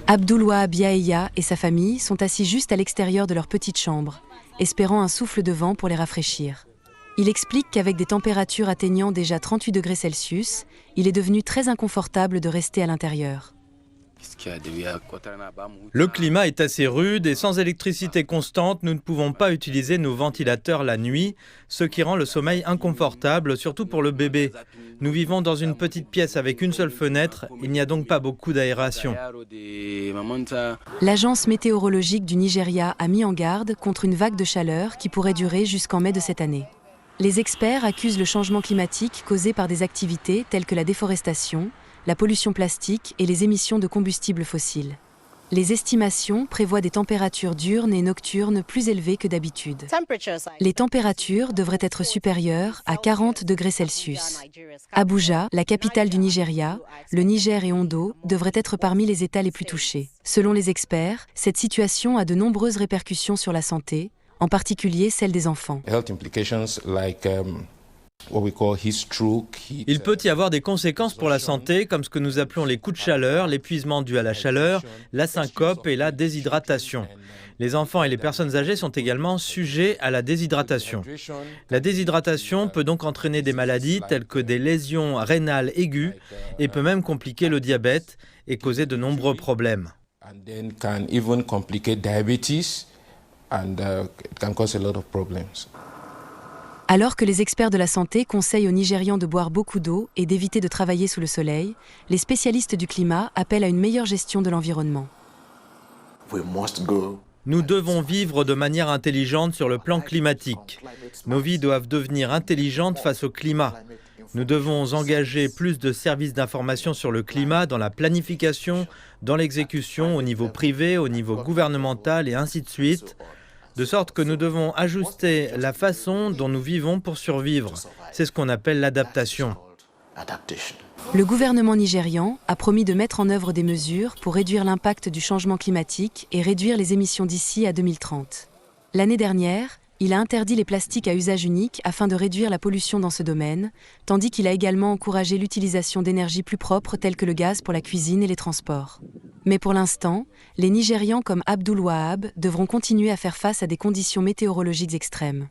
Abdul Wahab Yahya et sa famille sont assis juste à l'extérieur de leur petite chambre, espérant un souffle de vent pour les rafraîchir. Il explique qu'avec des températures atteignant déjà 38 degrés Celsius, il est devenu très inconfortable de rester à l'intérieur. Le climat est assez rude et sans électricité constante, nous ne pouvons pas utiliser nos ventilateurs la nuit, ce qui rend le sommeil inconfortable, surtout pour le bébé. Nous vivons dans une petite pièce avec une seule fenêtre, il n'y a donc pas beaucoup d'aération. L'agence météorologique du Nigeria a mis en garde contre une vague de chaleur qui pourrait durer jusqu'en mai de cette année. Les experts accusent le changement climatique causé par des activités telles que la déforestation, la pollution plastique et les émissions de combustibles fossiles. Les estimations prévoient des températures diurnes et nocturnes plus élevées que d'habitude. Les températures devraient être supérieures à 40 degrés Celsius. Abuja, la capitale du Nigeria, le Niger et Ondo devraient être parmi les États les plus touchés. Selon les experts, cette situation a de nombreuses répercussions sur la santé, en particulier celle des enfants. Il peut y avoir des conséquences pour la santé, comme ce que nous appelons les coups de chaleur, l'épuisement dû à la chaleur, la syncope et la déshydratation. Les enfants et les personnes âgées sont également sujets à la déshydratation. La déshydratation peut donc entraîner des maladies telles que des lésions rénales aiguës et peut même compliquer le diabète et causer de nombreux problèmes. Alors que les experts de la santé conseillent aux Nigérians de boire beaucoup d'eau et d'éviter de travailler sous le soleil, les spécialistes du climat appellent à une meilleure gestion de l'environnement. Nous devons vivre de manière intelligente sur le plan climatique. Nos vies doivent devenir intelligentes face au climat. Nous devons engager plus de services d'information sur le climat dans la planification, dans l'exécution, au niveau privé, au niveau gouvernemental et ainsi de suite. De sorte que nous devons ajuster la façon dont nous vivons pour survivre. C'est ce qu'on appelle l'adaptation. Le gouvernement nigérian a promis de mettre en œuvre des mesures pour réduire l'impact du changement climatique et réduire les émissions d'ici à 2030. L'année dernière, il a interdit les plastiques à usage unique afin de réduire la pollution dans ce domaine, tandis qu'il a également encouragé l'utilisation d'énergies plus propres telles que le gaz pour la cuisine et les transports. Mais pour l'instant, les Nigérians comme Abdul Wahab devront continuer à faire face à des conditions météorologiques extrêmes.